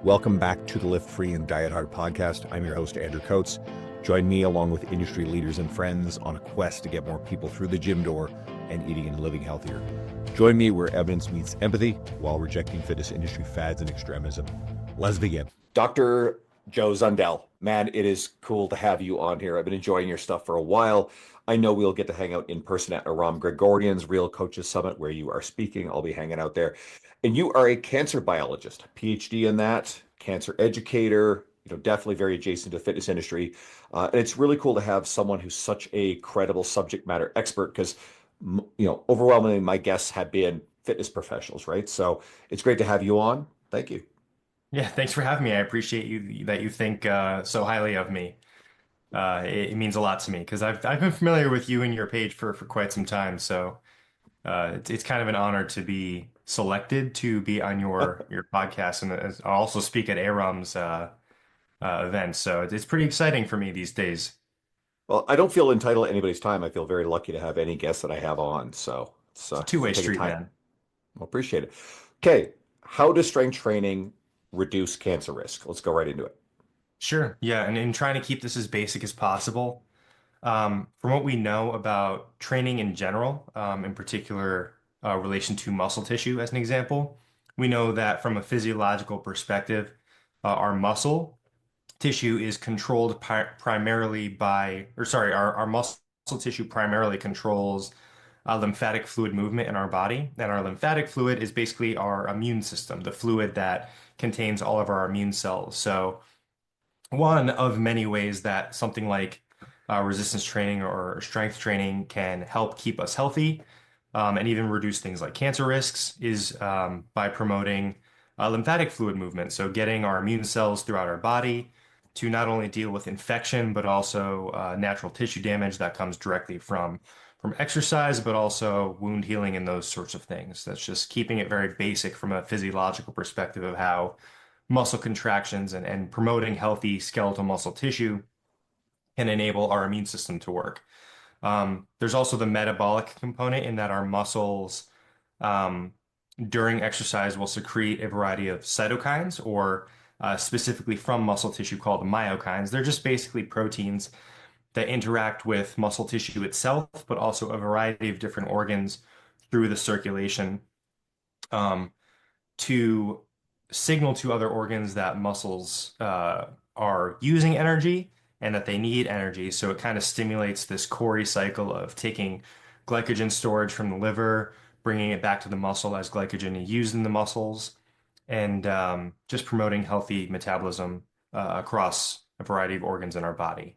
Welcome back to the Live Free and Diet Hard podcast. I'm your host, Andrew Coates. Join me along with industry leaders and friends on a quest to get more people through the gym door and eating and living healthier. Join me where evidence meets empathy while rejecting fitness industry fads and extremism. Let's begin. Dr. Joe Zundell, man, it is cool to have you on here. I've been enjoying your stuff for a while. I know we'll get to hang out in person at Aram Gregorian's Real Coaches Summit where you are speaking. I'll be hanging out there. And you are a cancer biologist, PhD in that, cancer educator, definitely very adjacent to the fitness industry. And it's really cool to have someone who's such a credible subject matter expert because, overwhelmingly my guests have been fitness professionals, right? So it's great to have you on. Thank you. Yeah, thanks for having me. I appreciate that you think so highly of me. It means a lot to me because I've been familiar with you and your page for quite some time. So it's kind of an honor to be selected to be on your podcast and I'll also speak at ARUM's event. So it's pretty exciting for me these days. Well, I don't feel entitled to anybody's time. I feel very lucky to have any guests that I have on. So it's It's a for two-way taking street, time. man. I appreciate it. Okay, how does strength training reduce cancer risk? Let's go right into it. Sure. Yeah, and in trying to keep this as basic as possible. From what we know about training in general, in particular, relation to muscle tissue, as an example, we know that from a physiological perspective, our muscle tissue is controlled primarily by, or sorry, our muscle tissue primarily controls lymphatic fluid movement in our body. And our lymphatic fluid is basically our immune system, the fluid that contains all of our immune cells. So, one of many ways that something like resistance training or strength training can help keep us healthy and even reduce things like cancer risks is by promoting lymphatic fluid movement. So, getting our immune cells throughout our body to not only deal with infection, but also natural tissue damage that comes directly from exercise, but also wound healing and those sorts of things. That's just keeping it very basic from a physiological perspective of how muscle contractions and promoting healthy skeletal muscle tissue can enable our immune system to work. There's also the metabolic component in that our muscles um, during exercise will secrete a variety of cytokines or specifically from muscle tissue called myokines. They're just basically proteins that interact with muscle tissue itself, but also a variety of different organs through the circulation. To signal to other organs that muscles are using energy and that they need energy. So it kind of stimulates this Cori cycle of taking glycogen storage from the liver, bringing it back to the muscle as glycogen is used in the muscles, and just promoting healthy metabolism across a variety of organs in our body.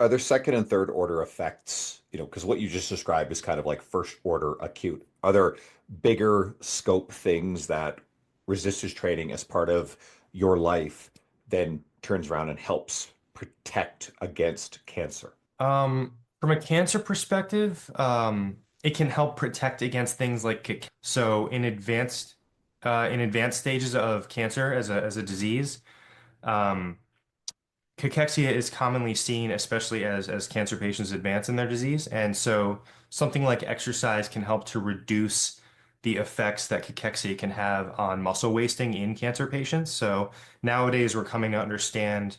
Are there second and third order effects? Because what you just described is kind of like first order acute. Are there bigger scope things that resistance training as part of your life then turns around and helps protect against cancer? From a cancer perspective, it can help protect against things like so in advanced stages of cancer as a disease. Um, Cachexia is commonly seen, especially as cancer patients advance in their disease. And so something like exercise can help to reduce the effects that cachexia can have on muscle wasting in cancer patients. So nowadays we're coming to understand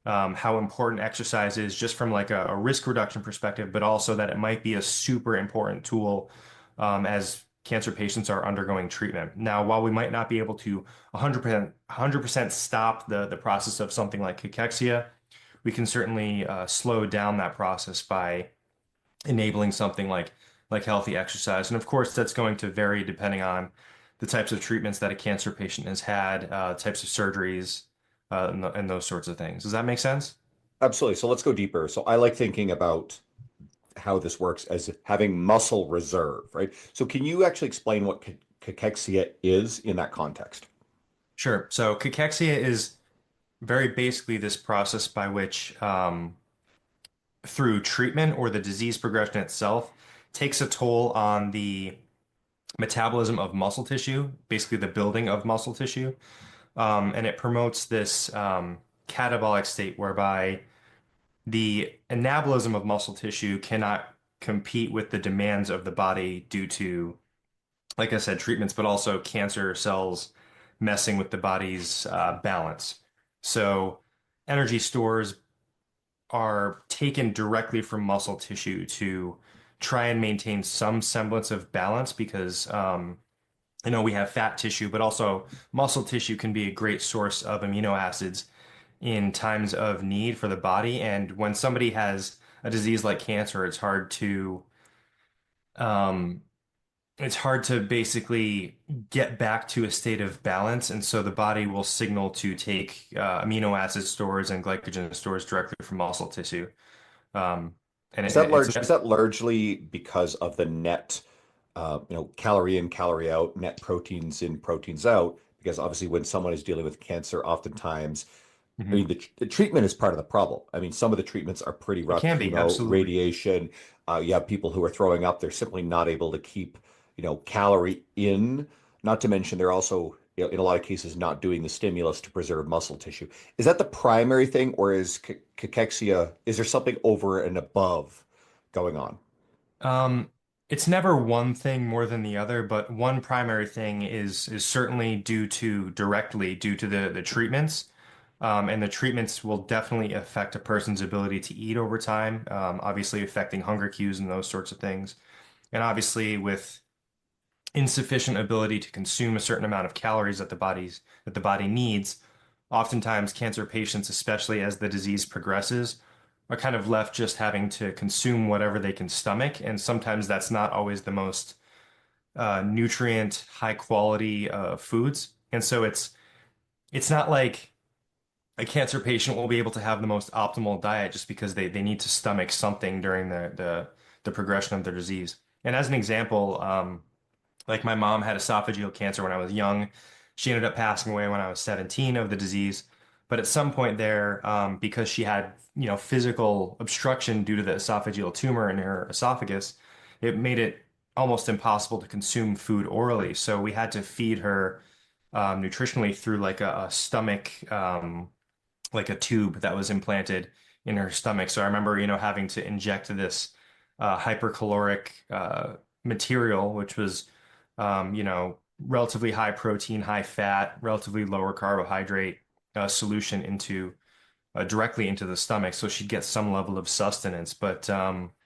how important exercise is just from like a risk reduction perspective, but also that it might be a super important tool as cancer patients are undergoing treatment. Now, while we might not be able to 100% stop the process of something like cachexia, we can certainly slow down that process by enabling something like healthy exercise. And of course, that's going to vary depending on the types of treatments that a cancer patient has had, types of surgeries, and those sorts of things. Does that make sense? Absolutely. So let's go deeper. So I like thinking about how this works as having muscle reserve, right? So can you actually explain what cachexia is in that context? Sure. So cachexia is very basically this process by which, through treatment or the disease progression itself, takes a toll on the metabolism of muscle tissue, basically the building of muscle tissue. And it promotes this catabolic state whereby the anabolism of muscle tissue cannot compete with the demands of the body due to, like I said, treatments, but also cancer cells messing with the body's balance. So energy stores are taken directly from muscle tissue to try and maintain some semblance of balance because we have fat tissue, but also muscle tissue can be a great source of amino acids in times of need for the body. And when somebody has a disease like cancer, um, it's hard to basically get back to a state of balance. And so the body will signal to take amino acid stores and glycogen stores directly from muscle tissue. Um, and Is that largely because of the net, calorie in, calorie out, net proteins in, proteins out? Because obviously, when someone is dealing with cancer, oftentimes, I Mhm. mean, the treatment is part of the problem. I mean, some of the treatments are pretty It rough, can be, chemo, absolutely. radiation. You have people who are throwing up. They're simply not able to keep, calorie in. Not to mention, they're also, in a lot of cases, not doing the stimulus to preserve muscle tissue. Is that the primary thing, or cachexia, is there something over and above going on? Um, it's never one thing more than the other, but one primary thing is certainly directly due to the treatments. And the treatments will definitely affect a person's ability to eat over time, obviously affecting hunger cues and those sorts of things. And obviously with insufficient ability to consume a certain amount of calories that the body needs, oftentimes cancer patients, especially as the disease progresses, are kind of left just having to consume whatever they can stomach, and sometimes that's not always the most nutrient, high quality foods. And so it's not like a cancer patient will be able to have the most optimal diet just because they need to stomach something during the progression of their disease. And as an example, like my mom had esophageal cancer when I was young. She ended up passing away when I was 17 of the disease. But at some point there, because she had, physical obstruction due to the esophageal tumor in her esophagus, it made it almost impossible to consume food orally. So we had to feed her nutritionally through like a stomach, like a tube that was implanted in her stomach. So I remember, having to inject this hypercaloric material, which was, relatively high protein, high fat, relatively lower carbohydrate solution into directly into the stomach, so she'd get some level of sustenance. But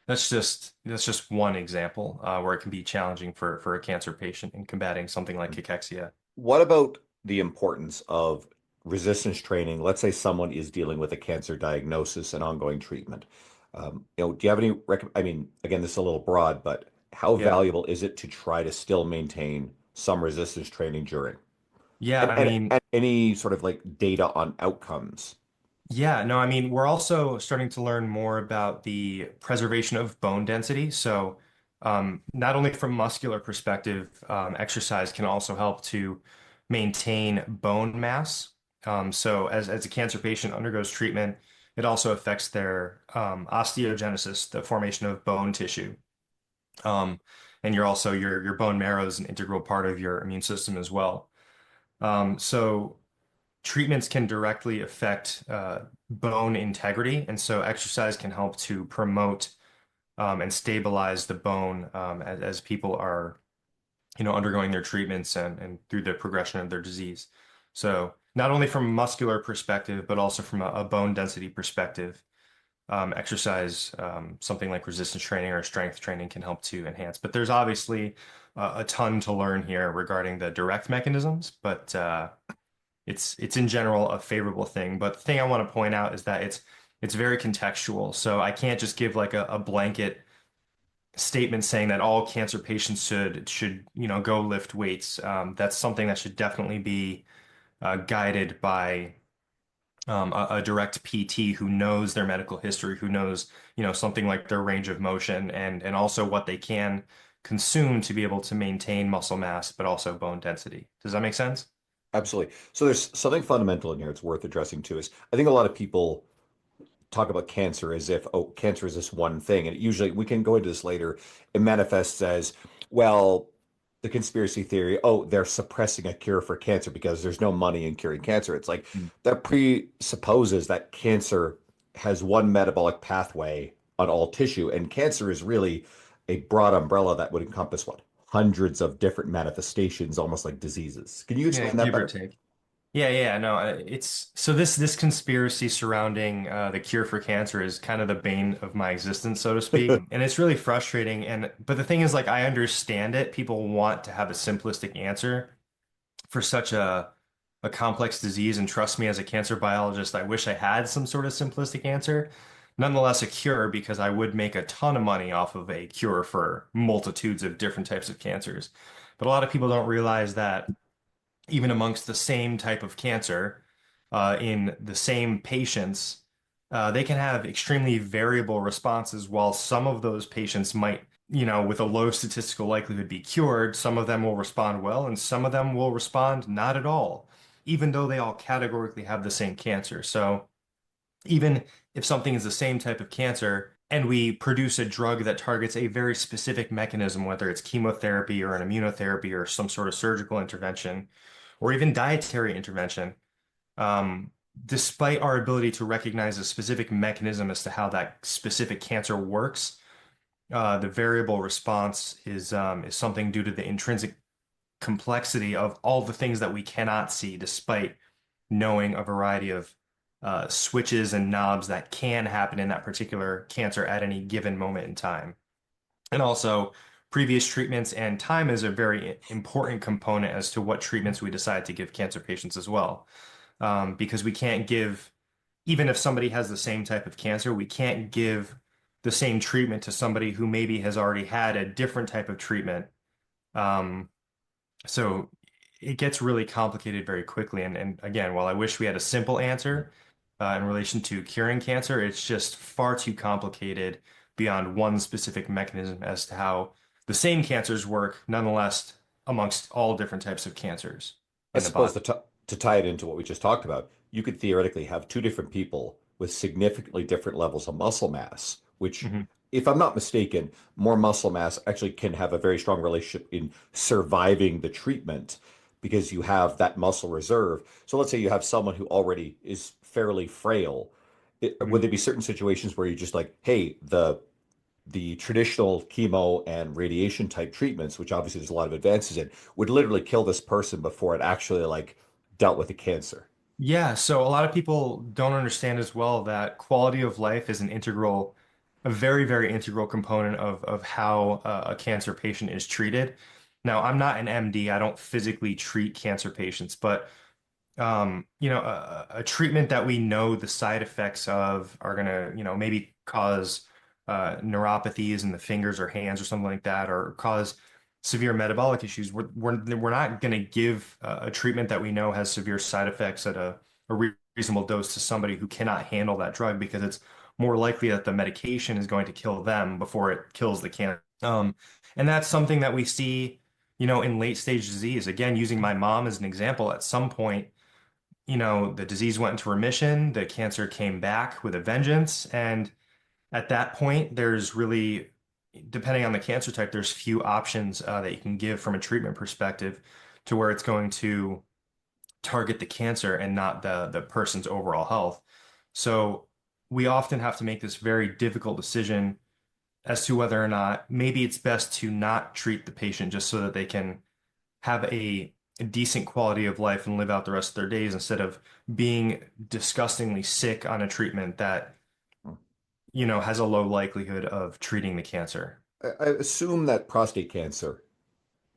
that's just one example where it can be challenging for a cancer patient in combating something like cachexia. What about the importance of resistance training? Let's say someone is dealing with a cancer diagnosis and ongoing treatment. Do you have any I mean, again, this is a little broad, but how Yeah. valuable is it to try to still maintain some resistance training during? Yeah, And, I and, mean, and any sort of like data on outcomes? Yeah, no, I mean, we're also starting to learn more about the preservation of bone density. So, not only from muscular perspective, exercise can also help to maintain bone mass. So, as a cancer patient undergoes treatment, it also affects their osteogenesis, the formation of bone tissue. Um, and your bone marrow is an integral part of your immune system as well. So treatments can directly affect bone integrity, and so exercise can help to promote and stabilize the bone as people are, undergoing their treatments and through the progression of their disease. So not only from a muscular perspective, but also from a bone density perspective, exercise, something like resistance training or strength training can help to enhance. But there's obviously a ton to learn here regarding the direct mechanisms, but it's in general a favorable thing. But the thing I want to point out is that it's very contextual. So I can't just give like a blanket statement saying that all cancer patients should go lift weights. That's something that should definitely be guided by a direct PT who knows their medical history, who knows something like their range of motion and also what they can consume to be able to maintain muscle mass, but also bone density. Does that make sense? Absolutely. So there's something fundamental in here it's worth addressing too is I think a lot of people talk about cancer as if, oh, cancer is this one thing. And usually we can go into this later. It manifests as, well, the conspiracy theory, oh, they're suppressing a cure for cancer because there's no money in curing cancer. It's like Mm. that presupposes that cancer has one metabolic pathway on all tissue, and cancer is really a broad umbrella that would encompass what? hundreds of different manifestations, almost like diseases. Can you Yeah, explain that give or better? take. Yeah, no, it's so this conspiracy surrounding the cure for cancer is kind of the bane of my existence, so to speak, and it's really frustrating. And but the thing is, like, I understand it. People want to have a simplistic answer for such a complex disease, and trust me, as a cancer biologist, I wish I had some sort of simplistic answer. Nonetheless, a cure because I would make a ton of money off of a cure for multitudes of different types of cancers. But a lot of people don't realize that even amongst the same type of cancer, in the same patients, they can have extremely variable responses. While some of those patients might, with a low statistical likelihood be cured, some of them will respond well, and some of them will respond not at all, even though they all categorically have the same cancer. So even if something is the same type of cancer and we produce a drug that targets a very specific mechanism, whether it's chemotherapy or an immunotherapy or some sort of surgical intervention or even dietary intervention, um, despite our ability to recognize a specific mechanism as to how that specific cancer works, the variable response is something due to the intrinsic complexity of all the things that we cannot see, despite knowing a variety of switches and knobs that can happen in that particular cancer at any given moment in time. And also, previous treatments and time is a very important component as to what treatments we decide to give cancer patients as well. Because we can't give, even if somebody has the same type of cancer, we can't give the same treatment to somebody who maybe has already had a different type of treatment. Um, so it gets really complicated very quickly. And again, while I wish we had a simple answer in relation to curing cancer, it's just far too complicated beyond one specific mechanism as to how the same cancers work, nonetheless, amongst all different types of cancers I in the suppose body. to tie it into what we just talked about, you could theoretically have two different people with significantly different levels of muscle mass, which, Mhm. if I'm not mistaken, more muscle mass actually can have a very strong relationship in surviving the treatment because you have that muscle reserve. So let's say you have someone who already is fairly frail. Would Mhm. there be certain situations where you're just like, hey, the traditional chemo and radiation type treatments, which obviously there's a lot of advances in, would literally kill this person before it actually like dealt with the cancer. Yeah, so a lot of people don't understand as well that quality of life is a very, very integral component of how a cancer patient is treated. Now, I'm not an MD. I don't physically treat cancer patients, but a treatment that we know the side effects of are going to, maybe cause neuropathies in the fingers or hands or something like that, or cause severe metabolic issues. We're not going to give a treatment that we know has severe side effects at a reasonable dose to somebody who cannot handle that drug because it's more likely that the medication is going to kill them before it kills the cancer. And that's something that we see, in late stage disease. Again, using my mom as an example, at some point the disease went into remission, the cancer came back with a vengeance. And at that point, there's really, depending on the cancer type, there's few options that you can give from a treatment perspective to where it's going to target the cancer and not the person's overall health. So we often have to make this very difficult decision as to whether or not maybe it's best to not treat the patient just so that they can have a decent quality of life and live out the rest of their days instead of being disgustingly sick on a treatment that, has a low likelihood of treating the cancer. I assume that prostate cancer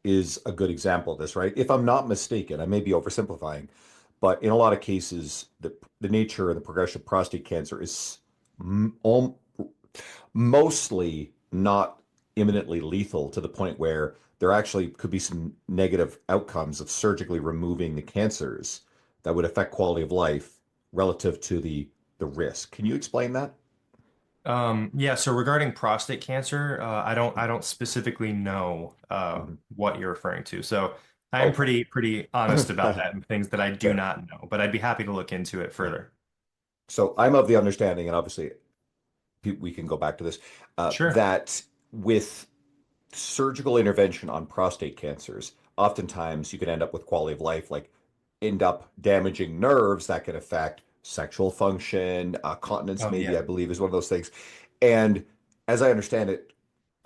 is a good example of this, right? If I'm not mistaken, I may be oversimplifying, but in a lot of cases, the nature and the progression of prostate cancer is m- al- mostly not imminently lethal to the point where there actually could be some negative outcomes of surgically removing the cancers that would affect quality of life relative to the risk. Can you explain that? Yeah, so regarding prostate cancer, I don't specifically know Mhm. what you're referring to. So I'm Okay. pretty honest about that and things that I do Fair. not know, but I'd be happy to look into it Yeah. further. So I'm of the understanding, and obviously we can go back to this, Sure. that with surgical intervention on prostate cancers, oftentimes you can end up with quality of life, like end up damaging nerves that can affect sexual function, continence, Oh maybe, yeah. I believe, is one of those things. And as I understand it,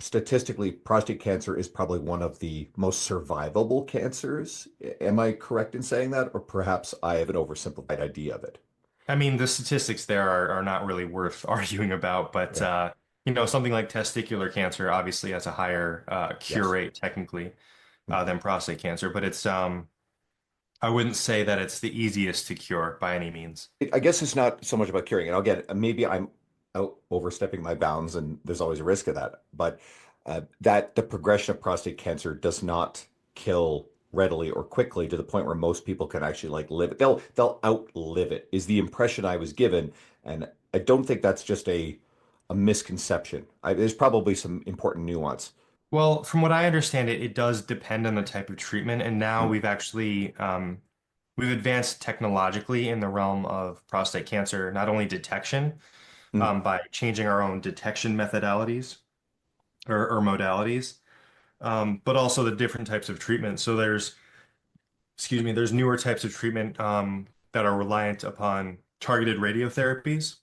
statistically, prostate cancer is probably one of the most survivable cancers. Am I correct in saying that? Or perhaps I have an oversimplified idea of it. I mean, the statistics there are not really worth arguing about, but Yeah. something like testicular cancer obviously has a higher cure Yes. rate technically than prostate cancer, but it's I wouldn't say that it's the easiest to cure by any means. I guess it's not so much about curing it. Again, maybe I'm out overstepping my bounds, and there's always a risk of that. But that the progression of prostate cancer does not kill readily or quickly to the point where most people can actually like live it. They'll outlive it, is the impression I was given, and I don't think that's just a misconception. There's probably some important nuance. Well, from what I understand, it does depend on the type of treatment, and now Mm, we've actually we've advanced technologically in the realm of prostate cancer, not only detection mm, by changing our own detection methodologies or modalities, but also the different types of treatment. So excuse me, there's newer types of treatment that are reliant upon targeted radiotherapies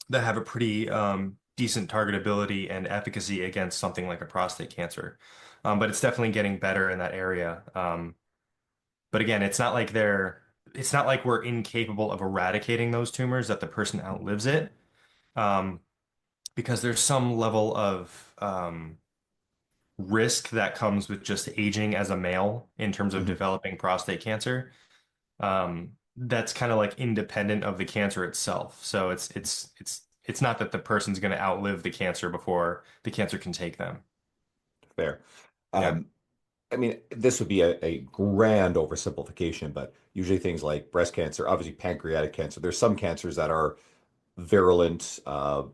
that have a pretty decent targetability and efficacy against something like a prostate cancer. But it's definitely getting better in that area. But again, it's not like we're incapable of eradicating those tumors, that the person outlives it, um, because there's some level of risk that comes with just aging as a male in terms of mhm. developing prostate cancer. That's kind of like independent of the cancer itself. So it's not that the person's going to outlive the cancer before the cancer can take them. Fair. Yeah. Um, I mean, this would be a grand oversimplification, but usually things like breast cancer, obviously pancreatic cancer, there's some cancers that are virulent,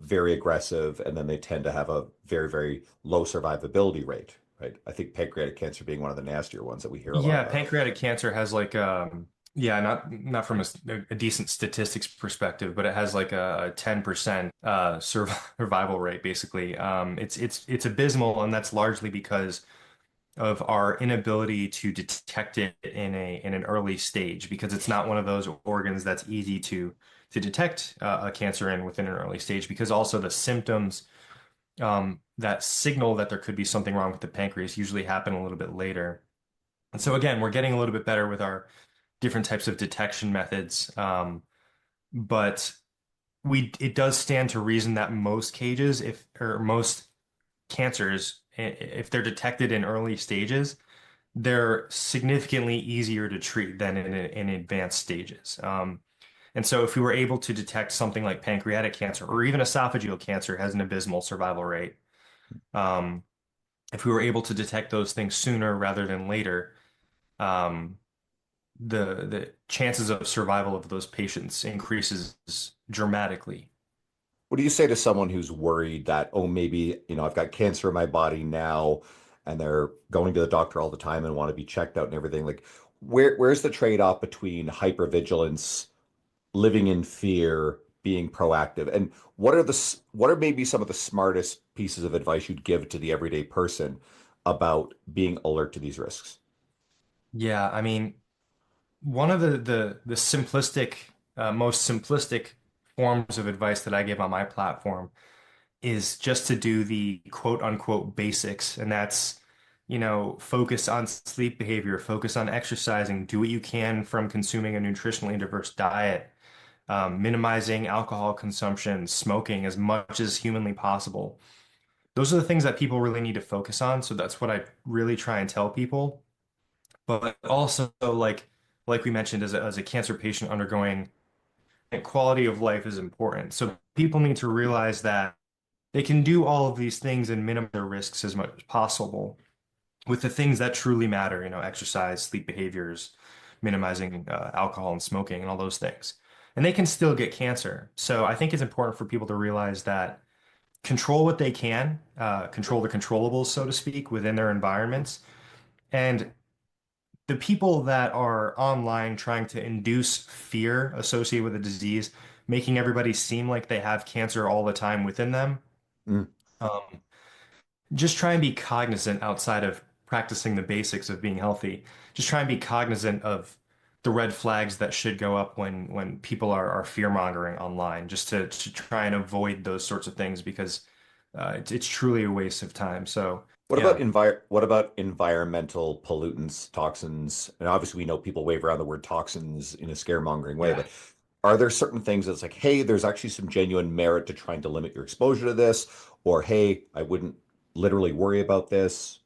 very aggressive, and then they tend to have a very, very low survivability rate, right? I think pancreatic cancer being one of the nastier ones that we hear a lot Yeah, about. pancreatic cancer has like yeah, not from a decent statistics perspective, but it has like a 10% survival rate basically. It's abysmal, and that's largely because of our inability to detect it in an early stage, because it's not one of those organs that's easy to detect a cancer in within an early stage, because also the symptoms that signal that there could be something wrong with the pancreas usually happen a little bit later. And so again, we're getting a little bit better with our different types of detection methods. But it does stand to reason that most cages, if or most cancers, if they're detected in early stages, they're significantly easier to treat than in advanced stages. And so if we were able to detect something like pancreatic cancer or even esophageal cancer has an abysmal survival rate. Um, if we were able to detect those things sooner rather than later, um, the chances of survival of those patients increases dramatically. What do you say to someone who's worried that, oh, maybe, I've got cancer in my body now, and they're going to the doctor all the time and want to be checked out and everything? Like, where's the trade-off between hypervigilance, living in fear, being proactive? And what are maybe some of the smartest pieces of advice you'd give to the everyday person about being alert to these risks? Yeah, I mean, one of the simplistic, most simplistic forms of advice that I give on my platform is just to do the quote unquote basics. And that's, focus on sleep behavior, focus on exercising, do what you can from consuming a nutritionally diverse diet, minimizing alcohol consumption, smoking as much as humanly possible. Those are the things that people really need to focus on. So that's what I really try and tell people. But also, like we mentioned, as a cancer patient undergoing, quality of life is important. So people need to realize that they can do all of these things and minimize their risks as much as possible with the things that truly matter, exercise, sleep behaviors, minimizing alcohol and smoking and all those things. And they can still get cancer. So I think it's important for people to realize that control what they can, control the controllables, so to speak, within their environments. And the people that are online trying to induce fear associated with a disease, making everybody seem like they have cancer all the time within them, Mm. um, just try and be cognizant outside of practicing the basics of being healthy. Just try and be cognizant of the red flags that should go up when people are fear mongering online, just to try and avoid those sorts of things, because it's truly a waste of time. So What about yeah, environmental pollutants, toxins? And obviously, we know people wave around the word toxins in a scaremongering way, yeah. but are there certain things that's like, hey, there's actually some genuine merit to trying to limit your exposure to this, or hey, I wouldn't literally worry about this?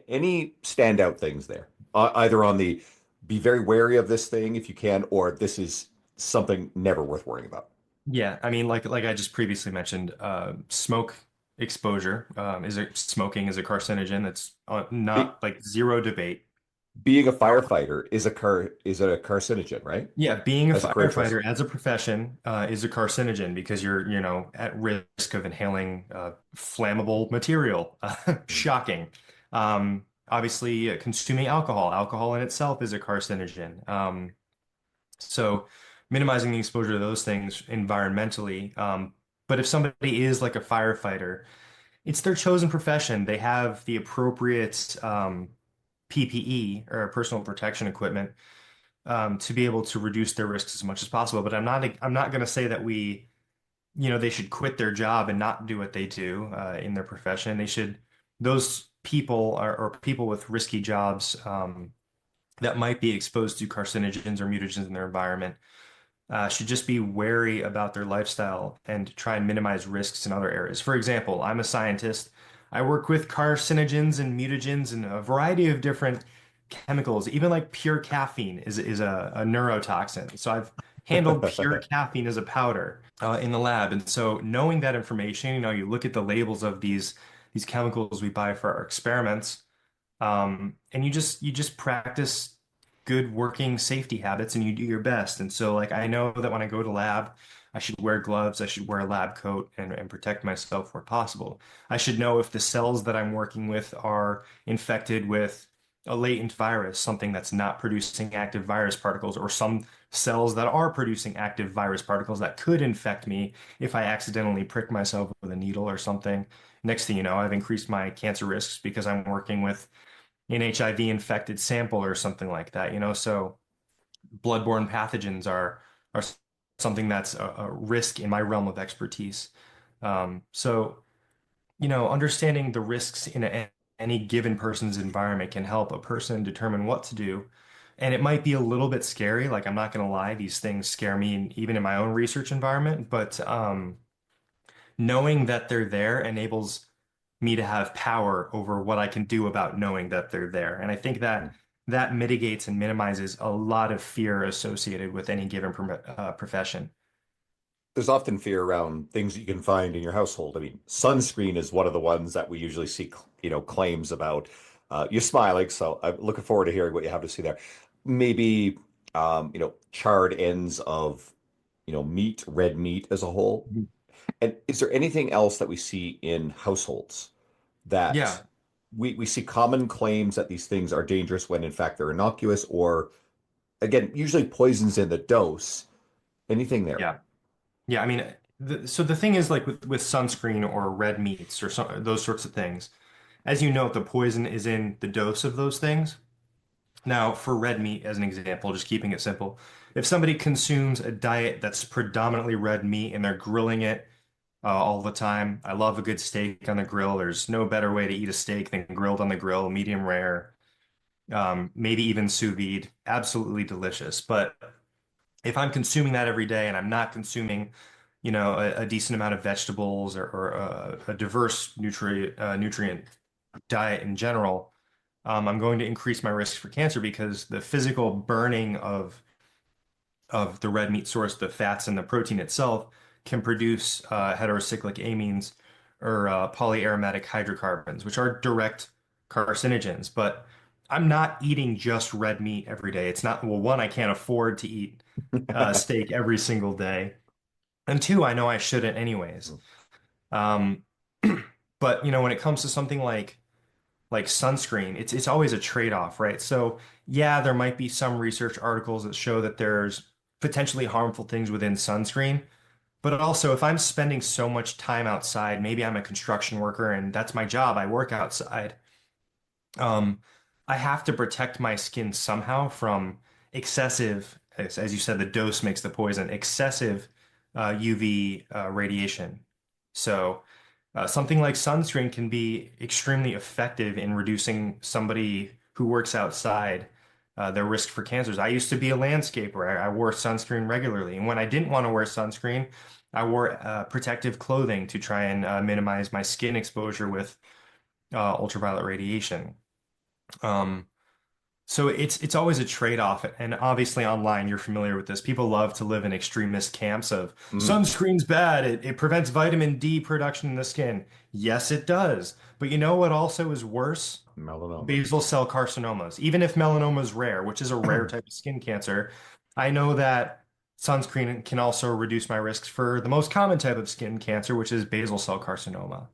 Any standout things there? Either on the be very wary of this thing if you can, or this is something never worth worrying about. Yeah, I mean, like I just previously mentioned, smoke exposure smoking is a carcinogen. That's Be, not like zero debate. being a firefighter is a carcinogen, right? Yeah, being a As a career choice. firefighter as a profession is a carcinogen because you're, at risk of inhaling flammable material. Shocking. Obviously, consuming alcohol. Alcohol in itself is a carcinogen. So minimizing the exposure to those things environmentally. But if somebody is like a firefighter, it's their chosen profession. They have the appropriate PPE or personal protection equipment to be able to reduce their risks as much as possible. But I'm not going to say that they should quit their job and not do what they do in their profession. Those people or people with risky jobs that might be exposed to carcinogens or mutagens in their environment should just be wary about their lifestyle and try and minimize risks in other areas. For example, I'm a scientist. I work with carcinogens and mutagens and a variety of different chemicals. Even like pure caffeine is a neurotoxin. So I've handled pure caffeine as a powder in the lab. And so knowing that information, you look at the labels of these chemicals we buy for our experiments, and you just practice good working safety habits and you do your best. And so like I know that when I go to lab, I should wear gloves, I should wear a lab coat and protect myself where possible. I should know if the cells that I'm working with are infected with a latent virus, something that's not producing active virus particles, or some cells that are producing active virus particles that could infect me if I accidentally prick myself with a needle or something. Next thing you know, I've increased my cancer risks because I'm working with an HIV infected sample or something like that, So bloodborne pathogens are something that's a risk in my realm of expertise. So, understanding the risks in any given person's environment can help a person determine what to do. And it might be a little bit scary. Like, I'm not going to lie, these things scare me even in my own research environment. But knowing that they're there enables me to have power over what I can do about knowing that they're there. And I think that mitigates and minimizes a lot of fear associated with any given profession. There's often fear around things that you can find in your household. I mean, sunscreen is one of the ones that we usually see, claims about. You're smiling, so I'm looking forward to hearing what you have to see there. Maybe, charred ends of, meat, red meat as a whole. Mhm. And is there anything else that we see in households that Yeah, we see common claims that these things are dangerous when in fact they're innocuous, or again, usually poisons in the dose? Anything there? yeah, yeah. I mean, so the thing is, like with sunscreen or red meats or those sorts of things, as you note, the poison is in the dose of those things. Now, for red meat, as an example, just keeping it simple, if somebody consumes a diet that's predominantly red meat and they're grilling it all the time. I love a good steak on the grill. There's no better way to eat a steak than grilled on the grill, medium rare, maybe even sous vide. Absolutely delicious. But if I'm consuming that every day and I'm not consuming, a decent amount of vegetables or a diverse nutrient diet in general, I'm going to increase my risk for cancer because the physical burning of the red meat source, the fats and the protein itself, can produce heterocyclic amines or polyaromatic hydrocarbons, which are direct carcinogens. But I'm not eating just red meat every day. It's not, well, one, I can't afford to eat steak every single day. And two, I know I shouldn't anyways. Um, but when it comes to something like sunscreen, it's always a trade-off, right? So yeah, there might be some research articles that show that there's potentially harmful things within sunscreen, but also if I'm spending so much time outside, maybe I'm a construction worker and that's my job, I work outside. Um, I have to protect my skin somehow from excessive, as you said, the dose makes the poison, excessive UV radiation. So Something like sunscreen can be extremely effective in reducing somebody who works outside their risk for cancers. I used to be a landscaper. I wore sunscreen regularly. And when I didn't want to wear sunscreen, I wore protective clothing to try and minimize my skin exposure with ultraviolet radiation. Um, so it's always a trade-off, and obviously online you're familiar with this. People love to live in extremist camps of Mhm. sunscreen's bad. It prevents vitamin D production in the skin. Yes, it does. But you know what also is worse? Melanoma. Basal cell carcinomas. Even if melanoma is rare, which is a rare type of skin cancer, I know that sunscreen can also reduce my risks for the most common type of skin cancer, which is basal cell carcinoma.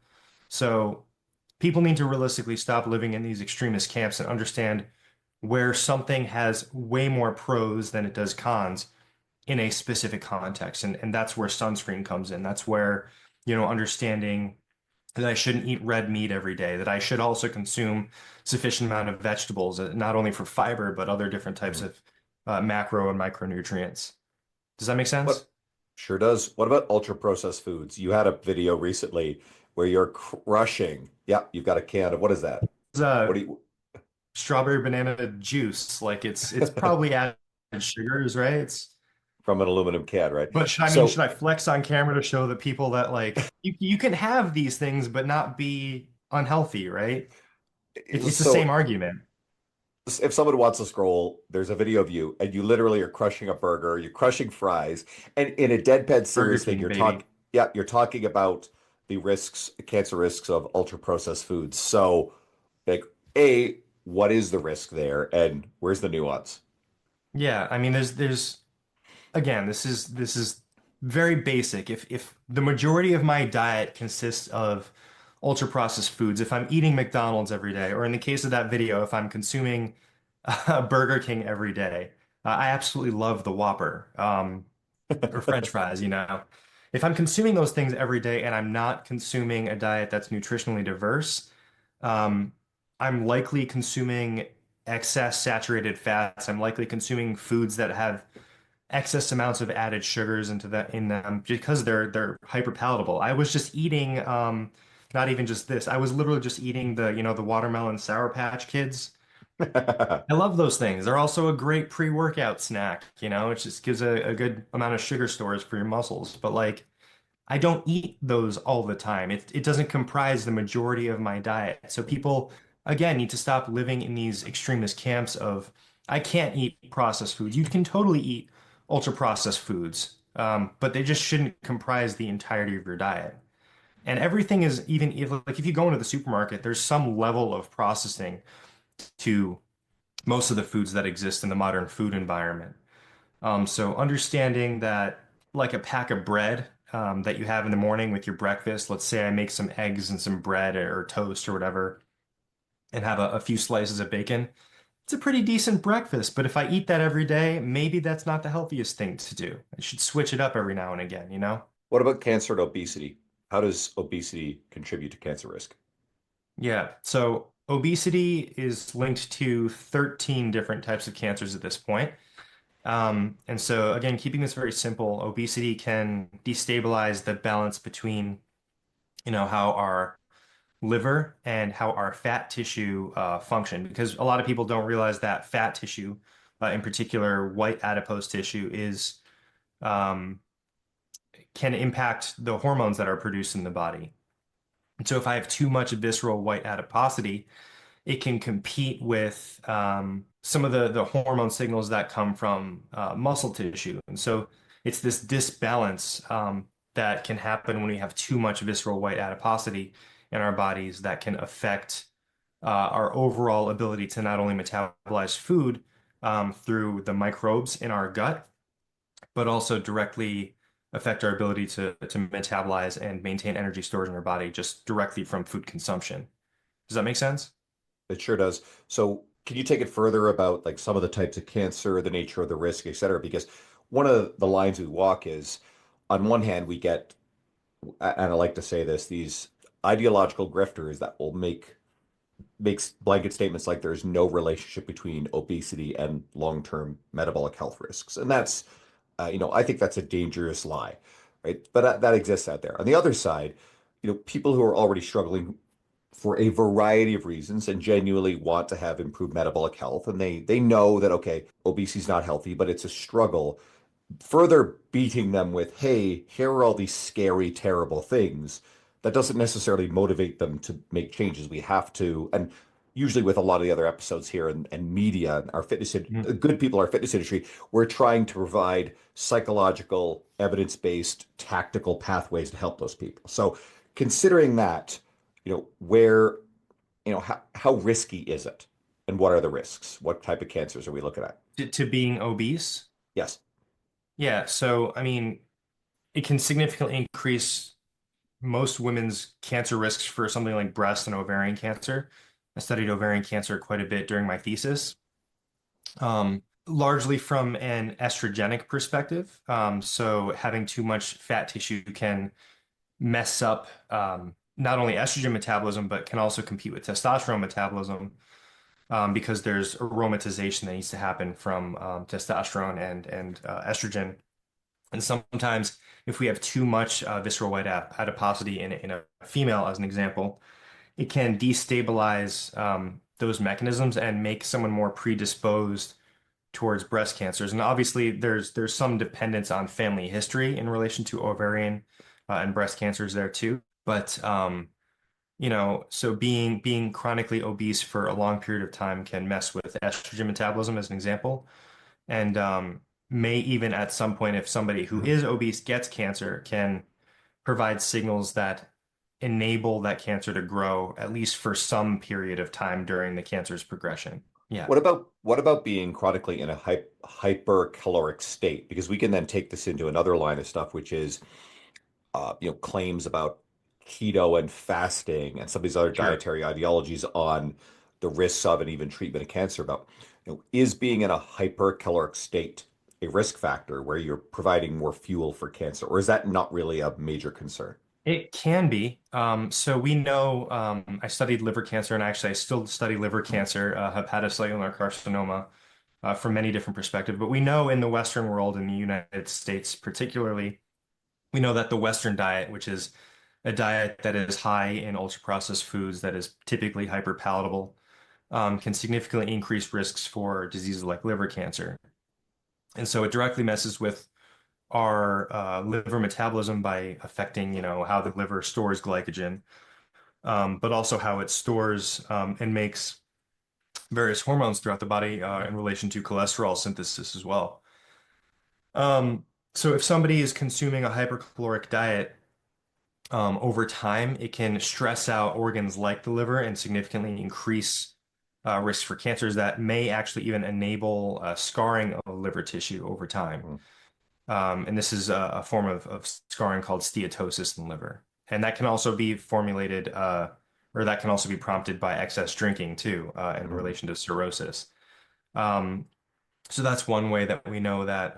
So people need to realistically stop living in these extremist camps and understand where something has way more pros than it does cons in a specific context. And that's where sunscreen comes in. That's where, understanding that I shouldn't eat red meat every day, that I should also consume sufficient amount of vegetables, not only for fiber, but other different types Mhm. of macro and micronutrients. Does that make sense? What sure does. What about ultra processed foods? You had a video recently where you're crushing. Yeah, you've got a can of what is that? It's, What do you strawberry banana juice, like it's probably added sugars, right? from an aluminum can, right? But should So, I flex on camera to show the people that like you can have these things but not be unhealthy, right? It's the same so argument. if someone wants to scroll, there's a video of you, and you literally are crushing a burger, you're crushing fries, and in a deadpan Burger serious thing, King, baby. you're talking about the risks, cancer risks of ultra processed foods. So, like, what is the risk there, and where's the nuance? Yeah, I mean there's again, this is very basic. If the majority of my diet consists of ultra processed foods, if I'm eating McDonald's every day, or in the case of that video, if I'm consuming Burger King every day, I absolutely love the Whopper. Or French fries, you know. If I'm consuming those things every day and I'm not consuming a diet that's nutritionally diverse, um, I'm likely consuming excess saturated fats. I'm likely consuming foods that have excess amounts of added sugars in them because they're hyper palatable. I was just eating not even just this. I was literally just eating the watermelon Sour Patch Kids. I love those things. They're also a great pre-workout snack, it just gives a good amount of sugar stores for your muscles. But like, I don't eat those all the time. It doesn't comprise the majority of my diet. So people, again, need to stop living in these extremist camps of, I can't eat processed foods. You can totally eat ultra processed foods, but they just shouldn't comprise the entirety of your diet. And everything is even if you go into the supermarket, there's some level of processing to most of the foods that exist in the modern food environment. So understanding that, like a pack of bread that you have in the morning with your breakfast, let's say I make some eggs and some bread or toast or whatever, and have a few slices of bacon. It's a pretty decent breakfast, but if I eat that every day, maybe that's not the healthiest thing to do. I should switch it up every now and again, you know? What about cancer and obesity? How does obesity contribute to cancer risk? Yeah. So obesity is linked to 13 different types of cancers at this point. And so again, keeping this very simple, obesity can destabilize the balance between, how our liver and how our fat tissue function, because a lot of people don't realize that fat tissue, in particular white adipose tissue, is um, can impact the hormones that are produced in the body. And so if I have too much visceral white adiposity, it can compete with some of the hormone signals that come from muscle tissue. And so it's this disbalance that can happen when we have too much visceral white adiposity in our bodies that can affect our overall ability to not only metabolize food through the microbes in our gut, but also directly affect our ability to metabolize and maintain energy storage in our body just directly from food consumption. Does that make sense? It sure does. So, can you take it further about like some of the types of cancer, the nature of the risk, et cetera? Because one of the lines we walk is, on one hand, we get, and I like to say this, these ideological grifters that will makes blanket statements like there's no relationship between obesity and long-term metabolic health risks, and that's, I think that's a dangerous lie, right? But that exists out there. On the other side, people who are already struggling for a variety of reasons and genuinely want to have improved metabolic health, and they know that, okay, obesity is not healthy, but it's a struggle. Further beating them with, hey, here are all these scary, terrible things, that doesn't necessarily motivate them to make changes. We have to, and usually with a lot of the other episodes here and media, our Mhm. good people, our fitness industry, we're trying to provide psychological, evidence-based, tactical pathways to help those people. So considering that, where, how risky is it? And what are the risks? What type of cancers are we looking at? To being obese. Yes. Yeah, so I mean, it can significantly increase most women's cancer risks for something like breast and ovarian cancer. I studied ovarian cancer quite a bit during my thesis, largely from an estrogenic perspective. So having too much fat tissue can mess up not only estrogen metabolism, but can also compete with testosterone metabolism because there's aromatization that needs to happen from testosterone and estrogen. And sometimes, if we have too much visceral white adiposity in a female, as an example, it can destabilize those mechanisms and make someone more predisposed towards breast cancers. And obviously, there's some dependence on family history in relation to ovarian and breast cancers there too. But so being chronically obese for a long period of time can mess with estrogen metabolism, as an example, and may even at some point, if somebody who is obese gets cancer, can provide signals that enable that cancer to grow at least for some period of time during the cancer's progression. Yeah, What about being chronically in a hypercaloric state? Because we can then take this into another line of stuff, which is claims about keto and fasting and some of these other sure. dietary ideologies on the risks of and even treatment of cancer. About is being in a hypercaloric state a risk factor where you're providing more fuel for cancer, or is that not really a major concern? It can be. So we know, I studied liver cancer, and actually I still study liver cancer, hepatocellular carcinoma, from many different perspectives. But we know in the Western world, in the United States particularly, we know that the Western diet, which is a diet that is high in ultra-processed foods, that is typically hyperpalatable, can significantly increase risks for diseases like liver cancer. And so it directly messes with our liver metabolism by affecting, how the liver stores glycogen, but also how it stores and makes various hormones throughout the body in relation to cholesterol synthesis as well. Um, so if somebody is consuming a hypercaloric diet, over time, it can stress out organs like the liver and significantly increase risk for cancers that may actually even enable scarring of liver tissue over time. Mm. And this is a form of scarring called steatosis in the liver. And that can also be formulated, or that can also be prompted by excess drinking too, in Mhm. relation to cirrhosis. Um, so that's one way that we know that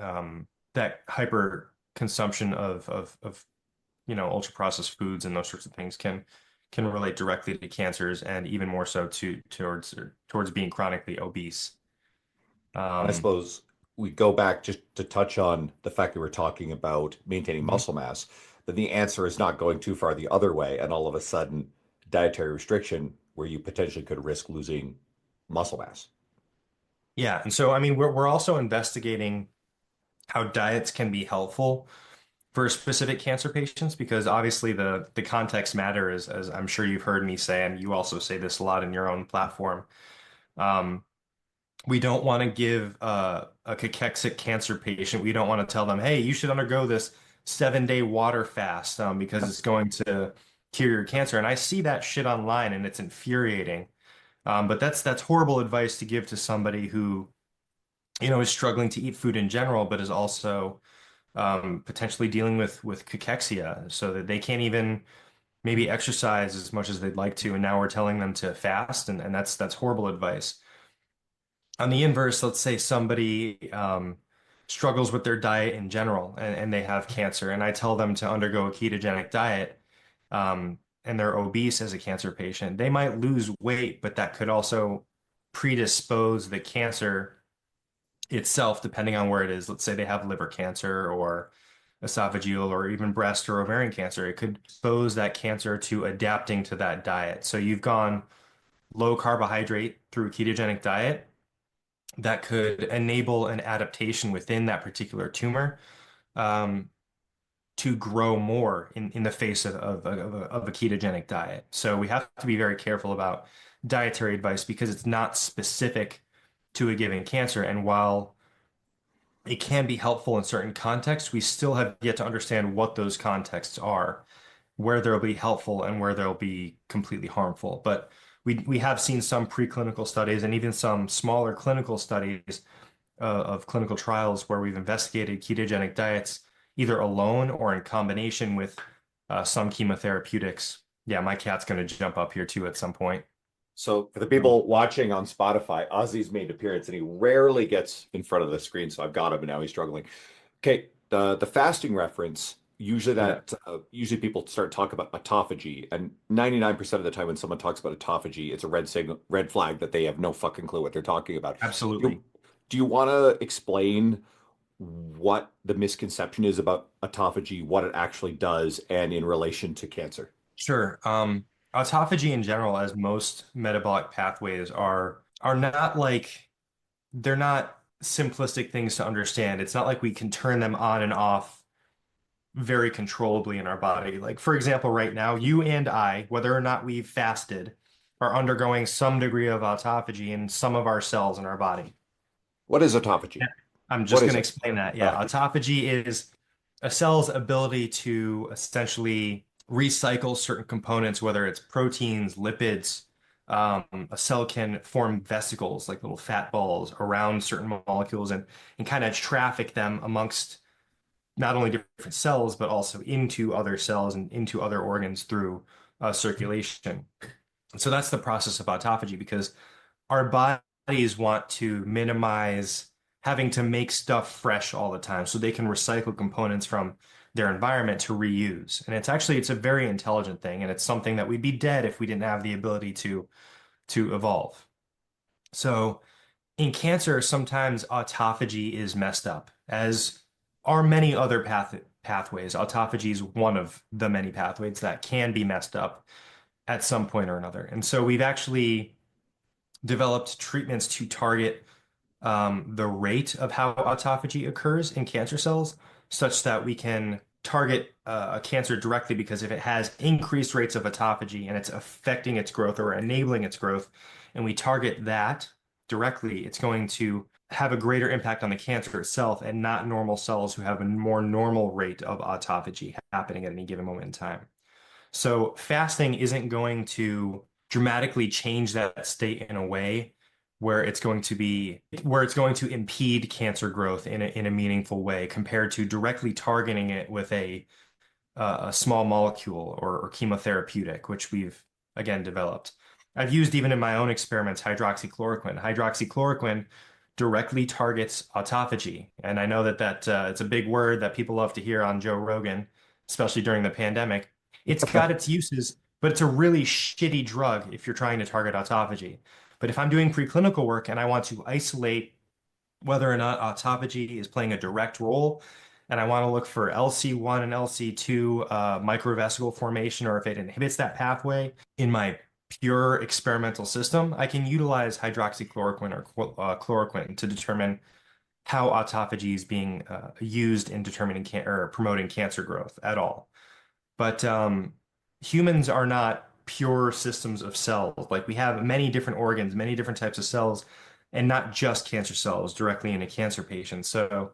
that hyper consumption of ultra processed foods and those sorts of things can relate directly to cancers, and even more so towards being chronically obese. And I Um, suppose we go back just to touch on the fact that we're talking about maintaining mhm. muscle mass, then the answer is not going too far the other way, and all of a sudden, dietary restriction where you potentially could risk losing muscle mass. Yeah, and so I mean we're also investigating how diets can be helpful for specific cancer patients, because obviously the context matter, as I'm sure you've heard me say, and you also say this a lot in your own platform. Um, we don't want to give a cachexic cancer patient, we don't want to tell them, hey, you should undergo this 7-day water fast because it's going to cure your cancer. And I see that shit online and it's infuriating. But that's horrible advice to give to somebody who, is struggling to eat food in general, but is also potentially dealing with cachexia, so that they can't even maybe exercise as much as they'd like to. And now we're telling them to fast, and that's horrible advice. On the inverse, let's say somebody struggles with their diet in general, and they have cancer, and I tell them to undergo a ketogenic diet, and they're obese as a cancer patient. They might lose weight, but that could also predispose the cancer itself, depending on where it is. Let's say they have liver cancer or esophageal or even breast or ovarian cancer. It could expose that cancer to adapting to that diet. So you've gone low carbohydrate through a ketogenic diet that could enable an adaptation within that particular tumor um, to grow more in the face of a ketogenic diet. So we have to be very careful about dietary advice because it's not specific to a given cancer. And while it can be helpful in certain contexts, we still have yet to understand what those contexts are, where they'll be helpful and where they'll be completely harmful. But we have seen some preclinical studies and even some smaller clinical studies of clinical trials where we've investigated ketogenic diets either alone or in combination with some chemotherapeutics. Yeah, my cat's going to jump up here too at some point. So for the people watching on Spotify, Ozzy's made an appearance and he rarely gets in front of the screen. So I've got him and now he's struggling. Okay, the fasting reference, usually Yeah, usually people start talking about autophagy, and 99% of the time when someone talks about autophagy, it's a red flag that they have no fucking clue what they're talking about. absolutely. Do you want to explain what the misconception is about autophagy, what it actually does, and in relation to cancer? Sure. Autophagy in general, as most metabolic pathways are not like they're not simplistic things to understand. It's not like we can turn them on and off very controllably in our body. Like, for example, right now, you and I, whether or not we've fasted, are undergoing some degree of autophagy in some of our cells in our body. What is autophagy? Yeah. I'm What just going is to it? explain that. Yeah, Uh, autophagy is a cell's ability to essentially recycle certain components, whether it's proteins, lipids. A cell can form vesicles, like little fat balls, around certain molecules and kind of traffic them amongst not only different cells, but also into other cells and into other organs through circulation. So that's the process of autophagy because our bodies want to minimize having to make stuff fresh all the time so they can recycle components from their environment to reuse. And it's a very intelligent thing and it's something that we'd be dead if we didn't have the ability to evolve. So in cancer, sometimes autophagy is messed up, as are many other pathways. Autophagy is one of the many pathways that can be messed up at some point or another. And so we've actually developed treatments to target the rate of how autophagy occurs in cancer cells, such that we can target a cancer directly because if it has increased rates of autophagy and it's affecting its growth or enabling its growth, and we target that directly, it's going to have a greater impact on the cancer itself and not normal cells who have a more normal rate of autophagy happening at any given moment in time. So fasting isn't going to dramatically change that state in a way where it's going to impede cancer growth in a meaningful way compared to directly targeting it with a small molecule or chemotherapeutic, which we've again developed. I've used even in my own experiments hydroxychloroquine. Hydroxychloroquine directly targets autophagy, and I know that it's a big word that people love to hear on Joe Rogan, especially during the pandemic. It's got its uses, but it's a really shitty drug if you're trying to target autophagy. But if I'm doing preclinical work and I want to isolate whether or not autophagy is playing a direct role, and I want to look for LC1 and LC2 microvesicle formation, or if it inhibits that pathway in my pure experimental system, I can utilize hydroxychloroquine or chloroquine to determine how autophagy is being used in determining or promoting cancer growth at all. But humans are not pure systems of cells. Like we have many different organs, many different types of cells, and not just cancer cells directly in a cancer patient. So